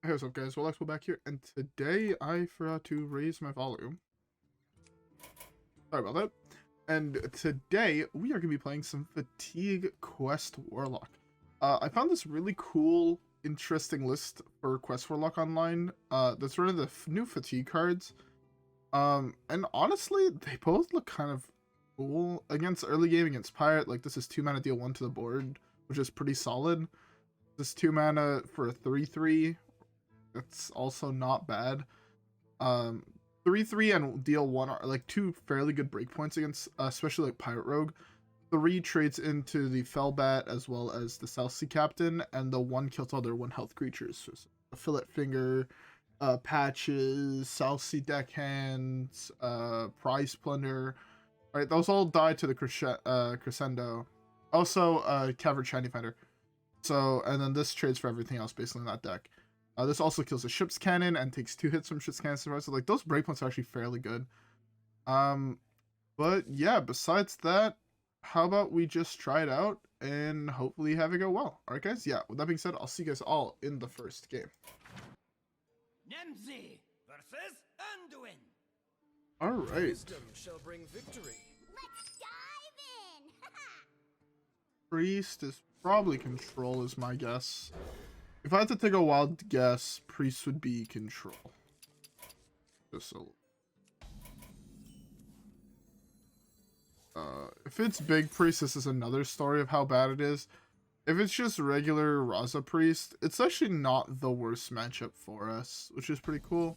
Hey, what's up guys, WhirlXbow back here, and today I forgot to raise my volume. Sorry about that. And today we are going to be playing some FatigueQuest Warlock. I found this really cool, interesting list for Quest Warlock online. That's one of the new Fatigue cards. And honestly, they both look kind of cool. Against early game, against Pirate, like this is 2 mana deal 1 to the board, which is pretty solid. This 2 mana for a 3/3. That's also not bad. 3/3 and deal 1 are like 2 fairly good breakpoints against, especially like Pirate Rogue. 3 trades into the Fellbat as well as the South Sea Captain, and the 1 kills all their 1 health creatures. So a Fillet Finger, Patches, South Sea Deckhands, Prize Plunder. Right, those all die to the Crescendo. Also, Cavern Shiny Finder. So, and then this trades for everything else basically in that deck. This also kills a ship's cannon and takes 2 hits from ship's cannon. So like those breakpoints are actually fairly good. But yeah, besides that, how about we just try it out and hopefully have it go well. Alright guys, yeah, with that being said, I'll see you guys all in the first game. Nemzi versus Anduin. Alright. Wisdom shall bring victory. Let's dive in! Priest is probably control is my guess. If I had to take a wild guess, Priest would be control. Just a if it's big Priest, this is another story of how bad it is. If it's just regular Raza Priest, it's actually not the worst matchup for us, which is pretty cool.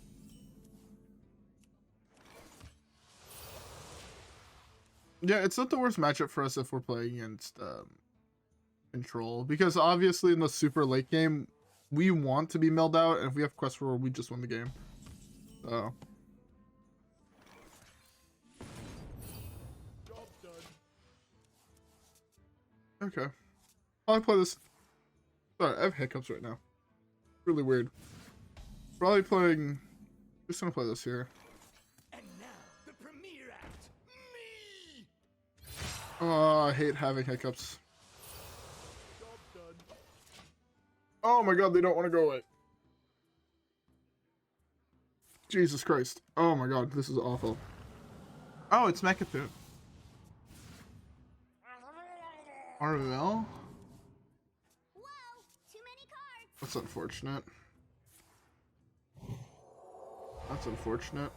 Yeah, it's not the worst matchup for us if we're playing against control, because obviously in the super late game we want to be milled out, and if we have Quest for, we just win the game. So Job done. okay, I'll play this. Sorry, I have hiccups right now. Really weird. Probably playing. Just gonna play this here. And now the premiere act. Me. Oh, I hate having hiccups. Job done. Oh my god, they don't want to go away. Jesus Christ. Oh my god, this is awful. Oh, it's Mechatune. Arvel? Whoa, too many cards! That's unfortunate. That's unfortunate.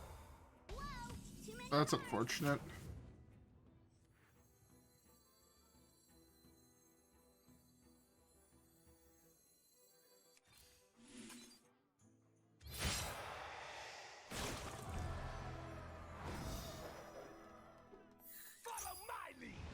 Whoa, too many That's cards! unfortunate. Follow my lead.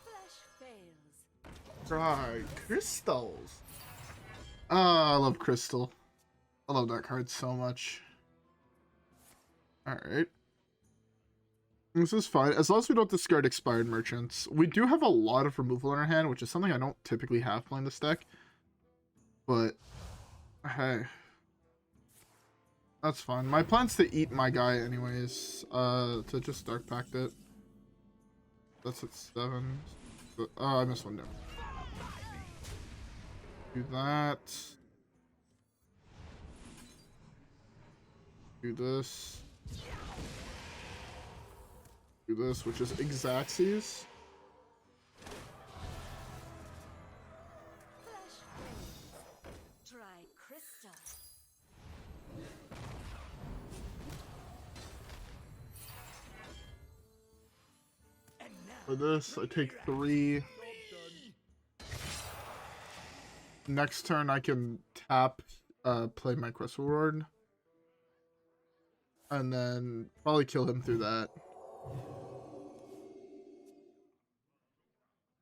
Flash fails. Right, crystals. Ah, I love crystal. I love that card so much. Alright. This is fine, as long as we don't discard expired merchants. We do have a lot of removal in our hand, which is something I don't typically have playing this deck. But, hey. That's fine. My plan's to eat my guy anyways. To just Dark Pact it. That's at 7. Oh, I missed one there. Do that. Do this. Do this, which is Xaxes. Flash fails. Try crystal. And now For this, I take 3. Job done. Next turn, I can tap, play my Crystal Ward. And then probably kill him through that.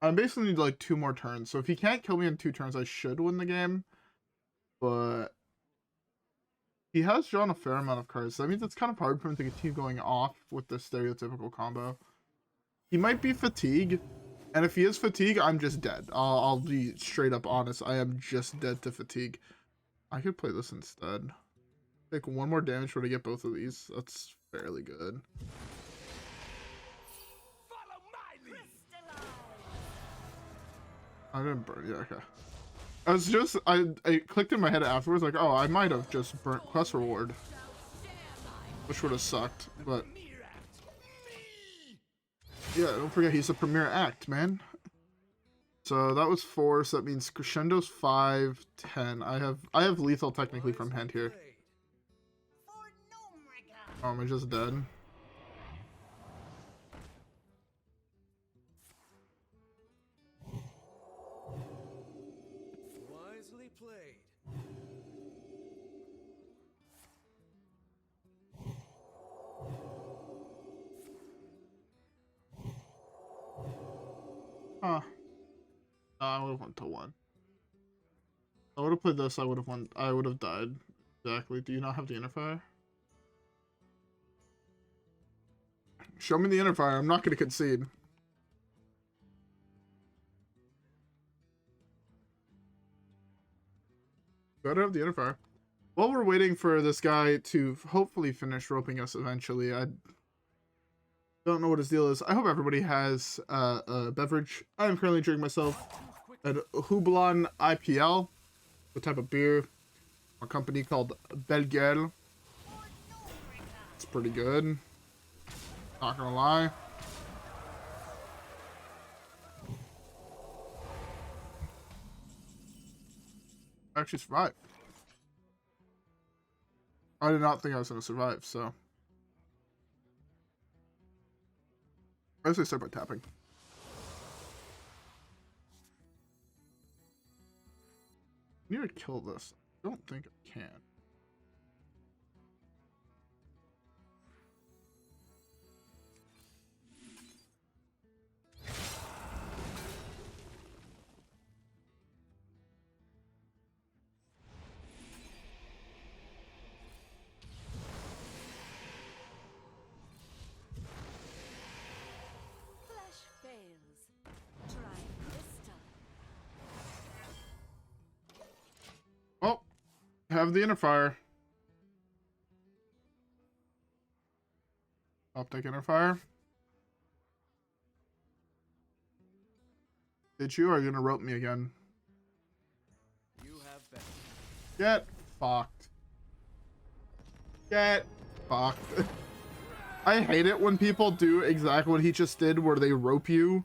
I basically need like 2 more turns. So if he can't kill me in 2 turns, I should win the game. But he has drawn a fair amount of cards. So that means it's kind of hard for him to continue going off with the stereotypical combo. He might be Fatigue. And if he is Fatigue, I'm just dead. I'll be straight up honest. I am just dead to Fatigue. I could play this instead. Take one more damage when I get both of these. That's fairly good. Follow my lead. I didn't burn. Yeah, okay. I was just I clicked in my head afterwards like, oh, I might have just burnt quest reward, which would have sucked. But Premiere act. Me. yeah, don't forget he's the premier act, man. So that was 4, so that means Crescendo's 5, 10. I have lethal technically from hand here. Oh, am I just dead? Wisely played. Huh. No, I would have went to 1. I would have played this, I would have won. I would have died. Exactly. Do you not have the interfire? Show me the interfire. I'm not going to concede. Better have the interfire. While we're waiting for this guy to hopefully finish roping us eventually, I don't know what his deal is. I hope everybody has a beverage. I am currently drinking myself a Gul'dan IPL, the type of beer, a company called Belgique. It's pretty good. Not gonna lie. I actually survived. I did not think I was gonna survive, so. I usually start by tapping. I need to kill this. I don't think I can. Flash fails. Try crystal. Oh, have the interfire. Optic interfire. Did you? Or are you gonna rope me again? You have been. Get fucked. Get fucked. I hate it when people do exactly what he just did, where they rope you,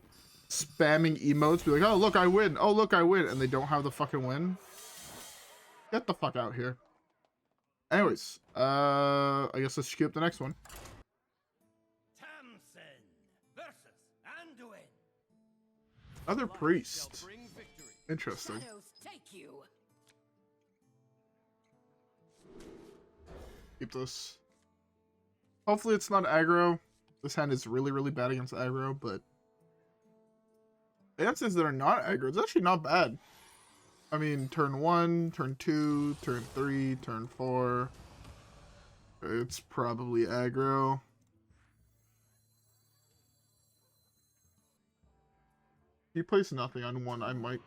spamming emotes, be like, oh look I win, oh look I win, and they don't have the fucking win. Get the fuck out here. Anyways, I guess let's skip the next one. Tamsin versus Anduin. Other Shall priest. bring victory. Interesting. Shadows take you. Keep this. Hopefully it's not aggro. This hand is really, really bad against aggro, but the answers that are not aggro, it's actually not bad. I mean, turn 1, turn 2, turn 3, turn 4. It's probably aggro. He plays nothing on 1, I might.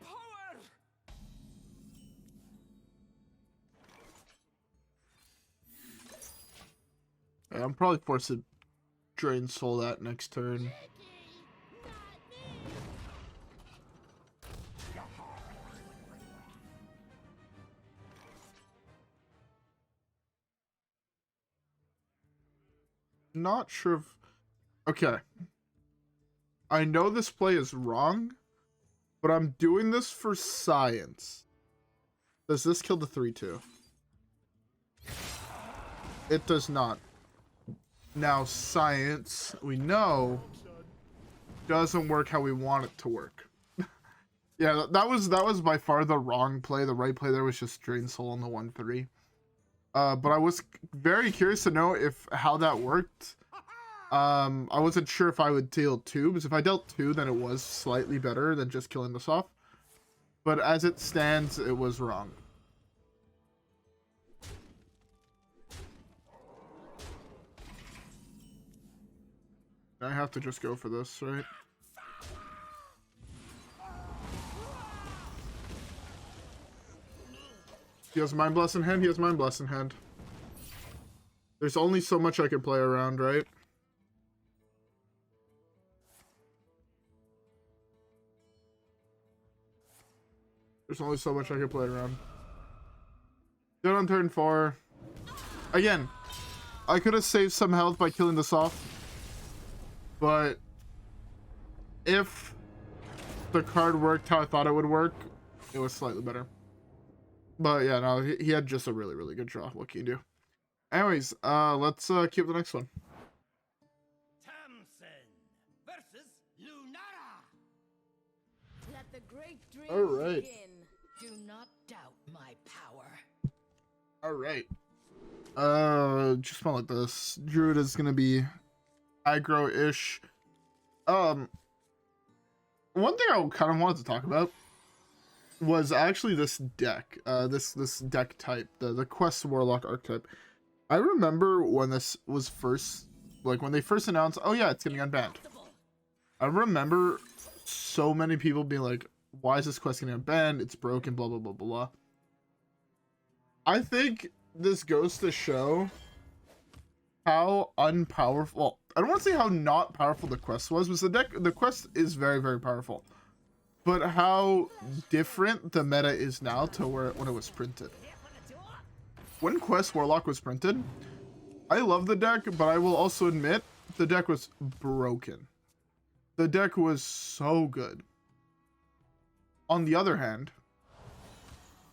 Power. Yeah, I'm probably forced to drain soul that next turn. Not sure if... Okay. I know this play is wrong, but I'm doing this for science. Does this kill the 3-2? It does not. Now, science, we know, doesn't work how we want it to work. Yeah, that was by far the wrong play. The right play there was just drain soul on the 1-3. But I was very curious to know how that worked. I wasn't sure if I would deal 2, because if I dealt 2, then it was slightly better than just killing this off. But as it stands, it was wrong. I have to just go for this, right? He has Mind Blast in hand. He has Mind Blast in hand. There's only so much I can play around, right? There's only so much I can play around. Dead on turn 4. Again, I could have saved some health by killing this off. But if the card worked how I thought it would work, it was slightly better. But yeah, no, he had just a really, really good draw. What can you do? Anyways, let's keep the next one. Thompson versus Lunara. Let the great dream All right. begin. Do not doubt my power. All right. Just more like this. Druid is gonna be aggro-ish. One thing I kind of wanted to talk about was actually this deck. This deck type, the Quest Warlock archetype. I remember when this was first, like when they first announced, oh yeah, it's getting unbanned. I remember so many people being like, why is this quest getting unbanned? It's broken, blah, blah, blah, blah. I think this goes to show how unpowerful, well, I don't want to say how not powerful the quest was, because the quest is very, very powerful. But how different the meta is now to when it was printed. When Quest Warlock was printed, I love the deck, but I will also admit the deck was broken. The deck was so good. On the other hand,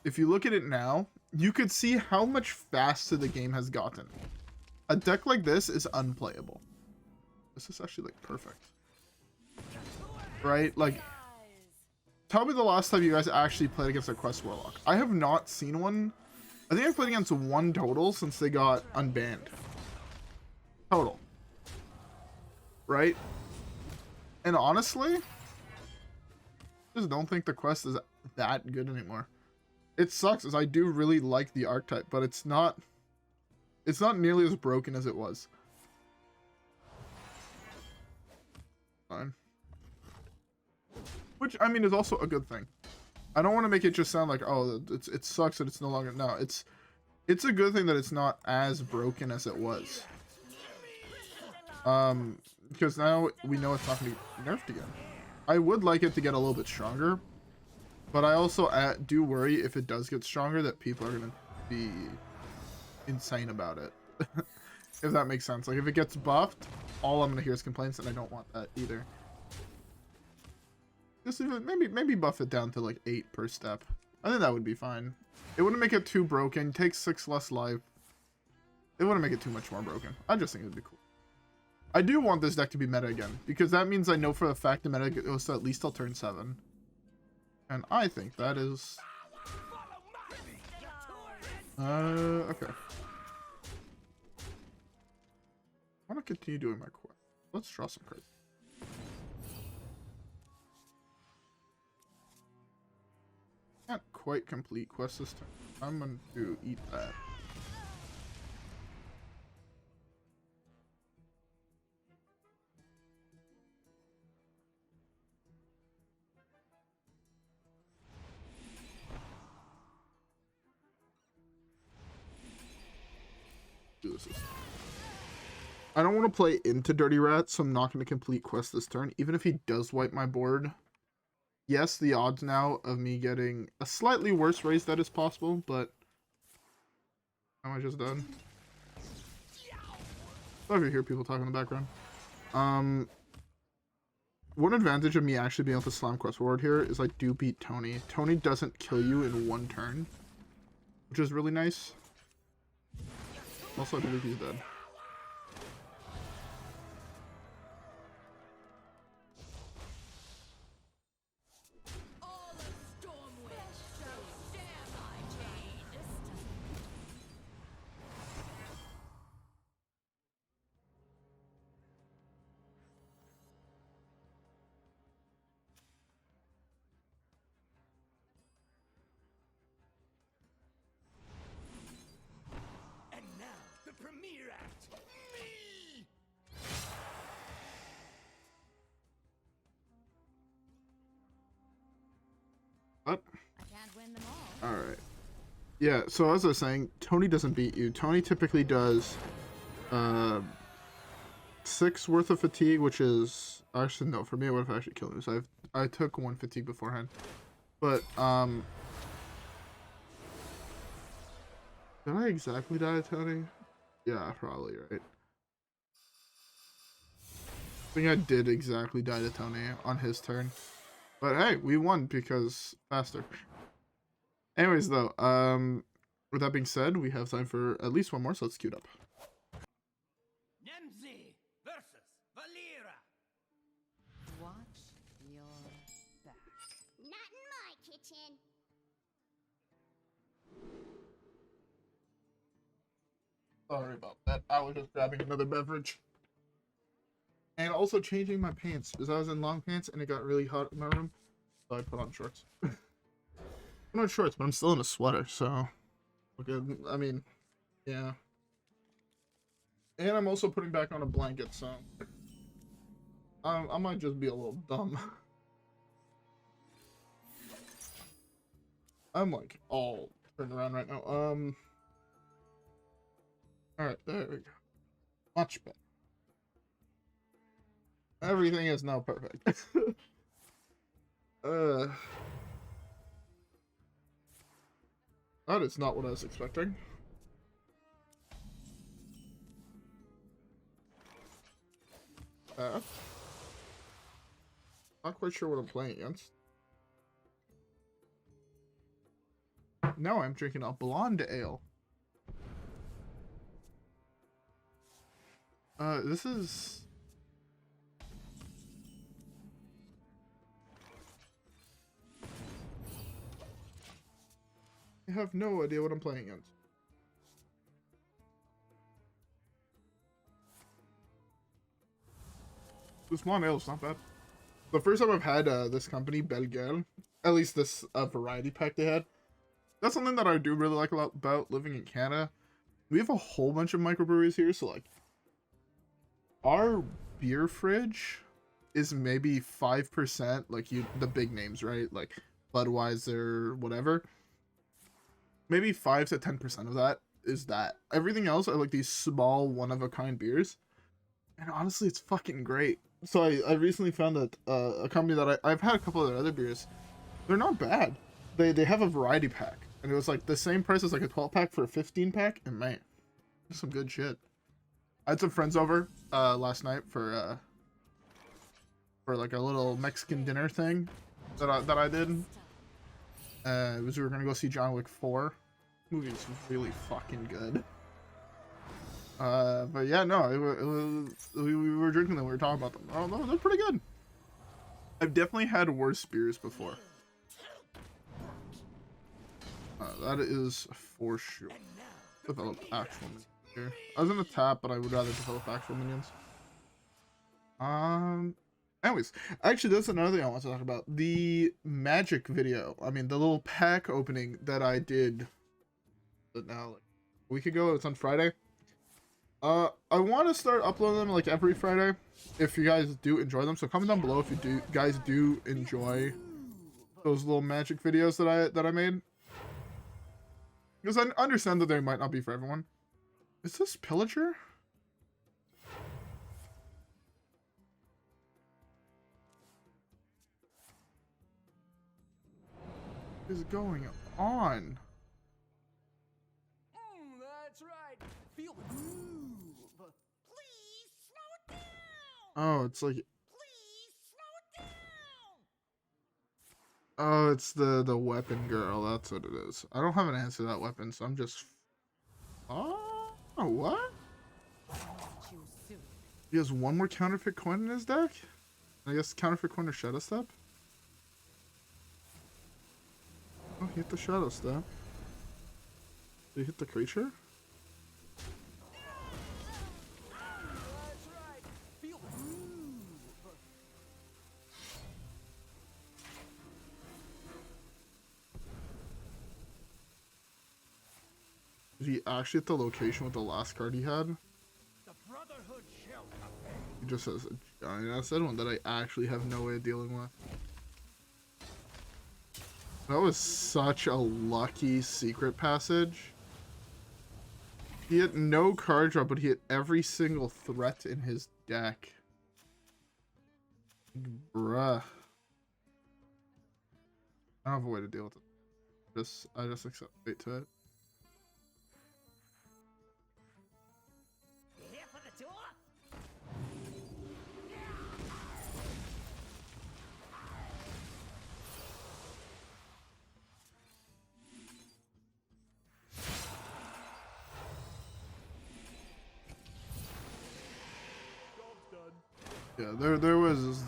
if you look at it now, you could see how much faster the game has gotten. A deck like this is unplayable. This is actually like perfect. Right? Like, tell me the last time you guys actually played against a Quest Warlock. I have not seen one. I think I've played against one total since they got unbanned. Total. Right? And honestly, I just don't think the quest is that good anymore. It sucks, as I do really like the archetype, but it's not nearly as broken as it was. Fine. Which, I mean, is also a good thing. I don't want to make it just sound like, oh, it sucks that it's no longer. No, it's a good thing that it's not as broken as it was. Because now we know it's not going to be nerfed again. I would like it to get a little bit stronger, but I also do worry if it does get stronger that people are going to be insane about it. If that makes sense. Like, if it gets buffed, all I'm going to hear is complaints, and I don't want that either. Just even maybe buff it down to like 8 per step. I think that would be fine. It wouldn't make it too broken. Takes 6 less life. It wouldn't make it too much more broken. I just think it'd be cool. I do want this deck to be meta again, because that means I know for a fact the meta goes to at least till turn 7. And I think that is... okay. I want to continue doing my quest. Let's draw some cards. Can't quite complete quest this time. I'm going to eat that. Do this. I don't want to play into Dirty Rat, so I'm not going to complete quest this turn. Even if he does wipe my board. Yes, the odds now of me getting a slightly worse raise that is possible, but am I just done? Sorry if you hear people talking in the background. One advantage of me actually being able to slam quest forward here is I do beat Tony. Tony doesn't kill you in one turn, which is really nice. Also, I believe he's dead. And now, the premiere act. Me! What? I can't win them all. Alright. Yeah, so as I was saying, Tony doesn't beat you. Tony typically does 6 worth of fatigue, which is actually no, for me it would have actually killed me. So I took 1 fatigue beforehand. But did I exactly die to Tony? Yeah, probably right. I think I did exactly die to Tony on his turn. But hey, we won because faster. Anyways, though, with that being said, we have time for at least one more, so let's queue it up. Nemzi versus Valera. Watch your back. Not in my kitchen. Sorry about that. I was just grabbing another beverage. And also changing my pants, because I was in long pants and it got really hot in my room. So I put on shorts. I'm not shorts, but I'm still in a sweater, so... Okay, I mean, yeah. And I'm also putting back on a blanket, so... I might just be a little dumb. I'm like all turned around right now. Alright, there we go. Much better. Everything is now perfect. That is not what I was expecting. Not quite sure what I'm playing against. No, I'm drinking a blonde ale. This is... I have no idea what I'm playing against. This blonde ale is not bad. The first time I've had this company, Belgique, at least this variety pack they had. That's something that I do really like about living in Canada. We have a whole bunch of microbreweries here, so like our beer fridge is maybe 5%, like the big names, right? Like Budweiser, whatever. Maybe 5 to 10% of that is that. Everything else are like these small one-of-a-kind beers. And honestly, it's fucking great. So I recently found that a company that I've had a couple of their other beers. They're not bad. They have a variety pack. And it was like the same price as like a 12-pack for a 15-pack. And man, some good shit. I had some friends over last night for like a little Mexican dinner thing that I did. We were gonna go see John Wick 4. Movie's really fucking good. But yeah, no, we were drinking them. We were talking about them. Oh, no, they're pretty good. I've definitely had worse beers before. That is for sure. Develop actual minions here. I was gonna tap, but I would rather develop actual minions. Anyways, actually, that's another thing I want to talk about. The magic video. I mean, the little pack opening that I did. But now, like a week ago, it's on Friday. I want to start uploading them like every Friday. If you guys do enjoy them, so comment down below if you guys do enjoy those little magic videos that I made. Because I understand that they might not be for everyone. Is this Pillager? What is going on? That's right. Feel the groove. Please slow it down. Oh, it's like... Please slow it down. Oh, it's the weapon girl. That's what it is. I don't have an answer to that weapon, so I'm just... Oh, what? He has one more counterfeit coin in his deck? I guess counterfeit coin or Shadow Step? Oh, he hit the Shadow Step. Did he hit the creature? That's right. Feel the groove. Did he actually hit the location with the last card he had? The Brotherhood shall come. He just has a giant ass one that I actually have no way of dealing with. That was such a lucky secret passage. He hit no card draw, but he hit every single threat in his deck. Bruh. I don't have a way to deal with it. I just accept fate to it. Here for the door? Yeah, there was...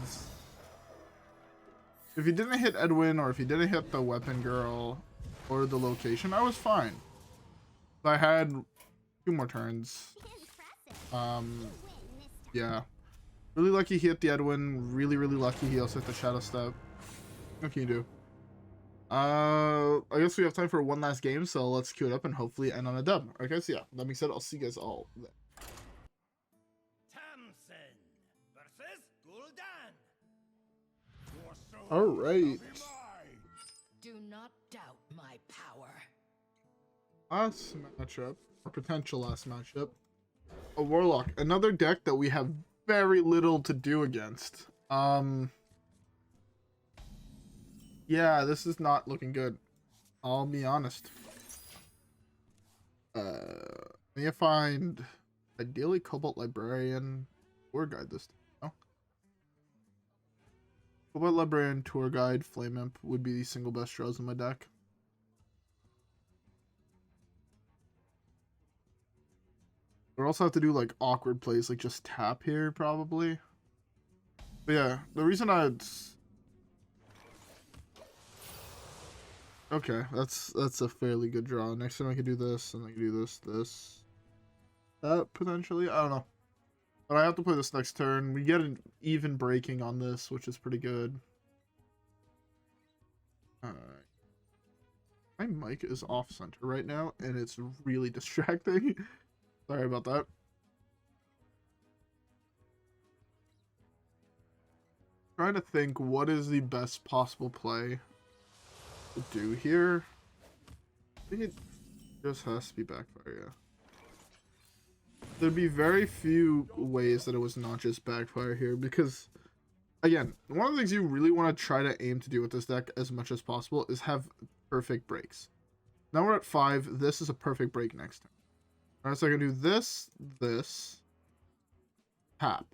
If he didn't hit Edwin, or if he didn't hit the weapon girl, or the location, I was fine. I had 2 more turns. Yeah. Really lucky he hit the Edwin. Really lucky he also hit the Shadow Step. What can you do? I guess we have time for one last game, so let's queue it up and hopefully end on a dub. Okay, so yeah, that being said, I'll see you guys all then. Tamsin versus Gul'dan. Your soul All right. shall be mine. Do not doubt my power. Last matchup, or potential last matchup, a Warlock. Another deck that we have very little to do against. Yeah, this is not looking good. I'll be honest. Need to find ideally Kobold Librarian tour guide this time. No? Kobold Librarian, tour guide, Flame Imp would be the single best draws in my deck. We'll also have to do like awkward plays, like just tap here probably. But yeah, the reason okay, that's a fairly good draw. Next time I could do this, and I could do this. That potentially, I don't know. But I have to play this next turn. We get an even breaking on this, which is pretty good. Alright. My mic is off center right now, and it's really distracting. Sorry about that. Trying to think what is the best possible play to do here. I think it just has to be Backfire, yeah. There'd be very few ways that it was not just Backfire here, because, again, one of the things you really want to try to aim to do with this deck as much as possible is have perfect breaks. Now we're at 5. This is a perfect break next time. Alright, so I can do this, tap.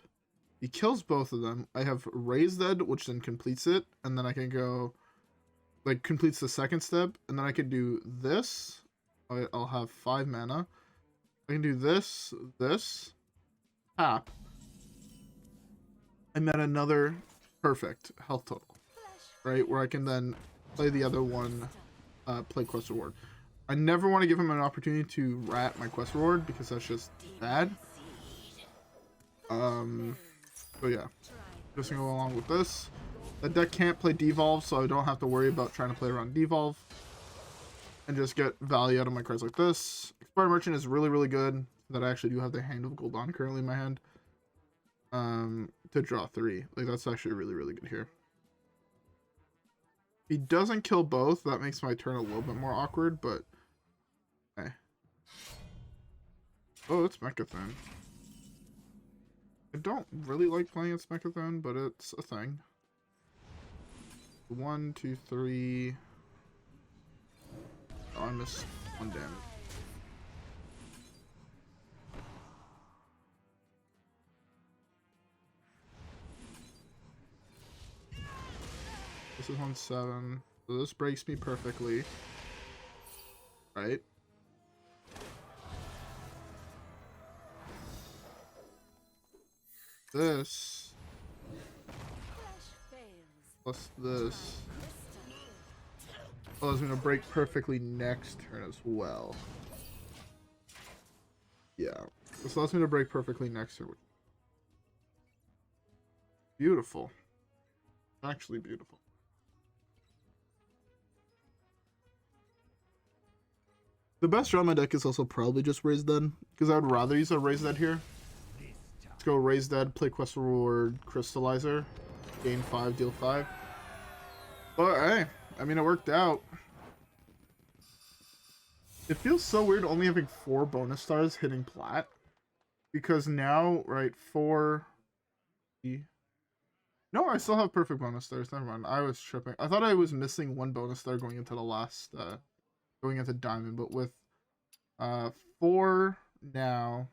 He kills both of them. I have Raise Dead, which then completes it, and then I can go, like, completes the second step, and then I can do this. I'll have 5 mana. I can do this, tap, and then another perfect health total, right? Where I can then play the other one, play Quest Reward. I never want to give him an opportunity to rat my Quest Reward because that's just bad. So yeah, just gonna go along with this. The deck can't play Devolve, so I don't have to worry about trying to play around Devolve. And just get value out of my cards like this. Expired Merchant is really good. That I actually do have the Hand of Gul'dan currently in my hand. To draw 3. Like, that's actually really good here. If he doesn't kill both, that makes my turn a little bit more awkward, but... Okay. Oh, it's Mechathon. I don't really like playing against Mechathon, but it's a thing. 1, 2, 3... Oh, I missed 1 damage. This is 1/7. So this breaks me perfectly. Right? This plus this allows me to break perfectly next turn as well. Yeah. This allows me to break perfectly next turn. Beautiful. Actually beautiful. The best draw in my deck is also probably just Raise Dead, because I would rather use a Raise Dead here. Let's go Raise Dead, play Quest Reward, Crystallizer, gain 5, deal 5. But hey, I mean, it worked out. It feels so weird only having 4 bonus stars hitting plat. Because now, right, 4... No, I still have perfect bonus stars. Never mind. I was tripping. I thought I was missing 1 bonus star going into the last, going into diamond. But with 4 now,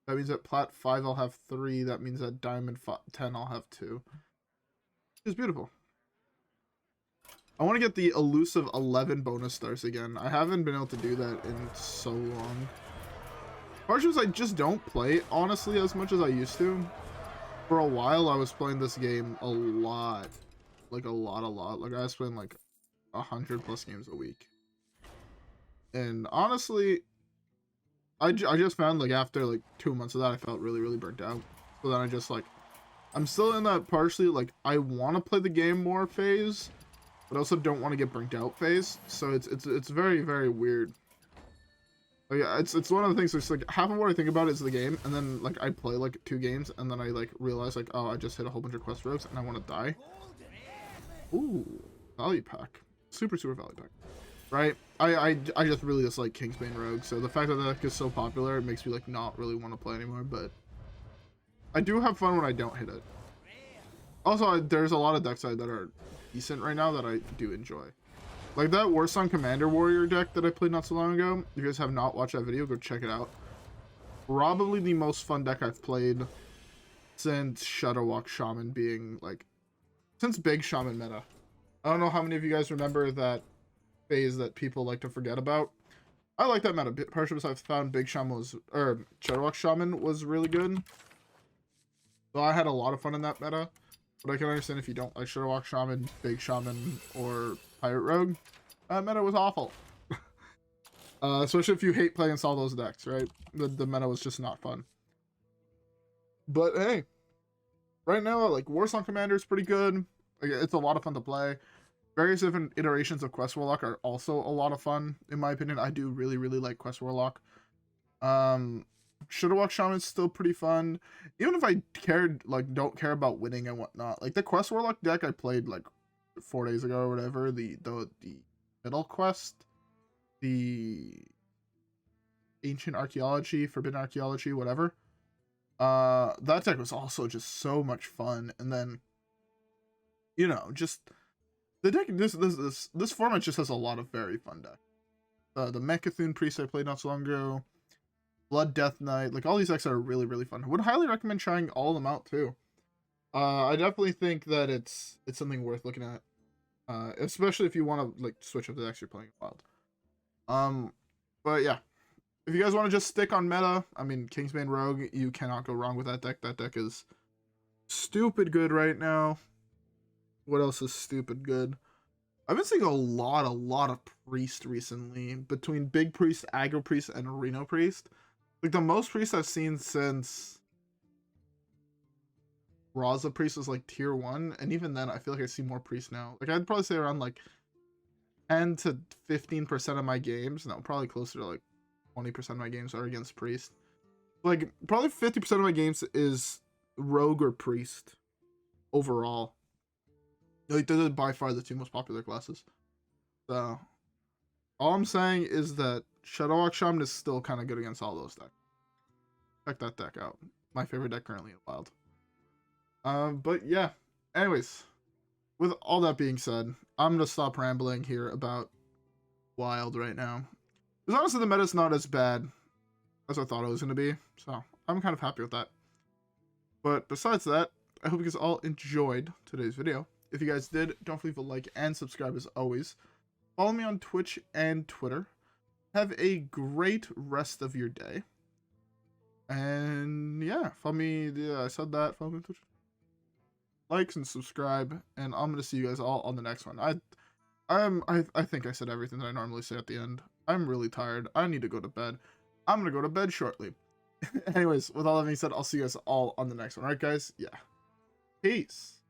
that means at plat 5 I'll have 3. That means at diamond 10 I'll have 2. It's beautiful. I want to get the elusive 11 bonus stars again. I haven't been able to do that in so long. Partially because I just don't play, honestly, as much as I used to. For a while, I was playing this game a lot. Like, a lot. Like, I was playing, like, 100+ games a week. And, honestly, I just found, like, after, like, 2 months of that, I felt really, really burnt out. So then I just, like, I'm still in that partially, like, I want to play the game more phase, but I also don't want to get burnt out phase. So it's very, very weird. Like, it's one of the things that's like half of what I think about is the game, and then like I play like 2 games, and then I like realize like, oh, I just hit a whole bunch of quest rogues and I want to die. Ooh, value pack, super value pack, right? I just really dislike Kingsbane Rogue, so the fact that that deck is so popular, it makes me like not really want to play anymore. But I do have fun when I don't hit it. Also, there's a lot of decks that are decent right now that I do enjoy. Like that Warsong Commander Warrior deck that I played not so long ago. If you guys have not watched that video, go check it out. Probably the most fun deck I've played since Shadowwalk Shaman being like... Since Big Shaman meta. I don't know how many of you guys remember that phase that people like to forget about. I like that meta. Partially because I found Big Shaman was... Or Shadowwalk Shaman was really good. So I had a lot of fun in that meta. But I can understand if you don't like Shadowwalk Shaman, Big Shaman, or Pirate Rogue. Meta was awful. Especially if you hate playing all those decks, right? The meta was just not fun. But hey, right now, like Warsong Commander is pretty good. Like, it's a lot of fun to play. Various different iterations of Quest Warlock are also a lot of fun, in my opinion. I do really, really like Quest Warlock. Shadowwalk Shaman is still pretty fun. Even if I don't care about winning and whatnot. Like the Quest Warlock deck I played like 4 days ago or whatever, the middle quest, the Ancient Archaeology, Forbidden Archaeology, whatever. That deck was also just so much fun. And then, you know, just the deck, this format just has a lot of very fun decks. The Mechathune Priest I played not so long ago, Blood Death Knight, like all these decks are really, really fun. Would highly recommend trying all of them out too. I definitely think that it's something worth looking at, especially if you want to like switch up the decks you're playing wild. But yeah, if you guys want to just stick on meta, I mean Kingsbane Rogue, you cannot go wrong with that deck. That deck is stupid good right now. What else is stupid good? I've been seeing a lot of Priest recently, between Big Priest, Aggro Priest, and Reno Priest. Like the most Priest I've seen since Raza Priest was like tier 1, and even then I feel like I see more Priest now. Like I'd probably say around like 10 to 15% of my games, no, probably closer to like 20% of my games are against Priest. Like probably 50% of my games is Rogue or Priest overall. Like those are by far the 2 most popular classes. So all I'm saying is that Shadowwalk Shaman is still kind of good against all those decks. Check that deck out. My favorite deck currently in Wild. But yeah. Anyways, with all that being said, I'm gonna stop rambling here about Wild right now. Because honestly, the meta's not as bad as I thought it was gonna be. So I'm kind of happy with that. But besides that, I hope you guys all enjoyed today's video. If you guys did, don't forget to leave a like and subscribe as always. Follow me on Twitch and Twitter. Have a great rest of your day. And yeah, follow me. Yeah, I said that. Follow me on Twitch. Likes and subscribe. And I'm gonna see you guys all on the next one. I think I said everything that I normally say at the end. I'm really tired. I need to go to bed. I'm gonna go to bed shortly. Anyways, with all that being said, I'll see you guys all on the next one. Alright, guys? Yeah. Peace.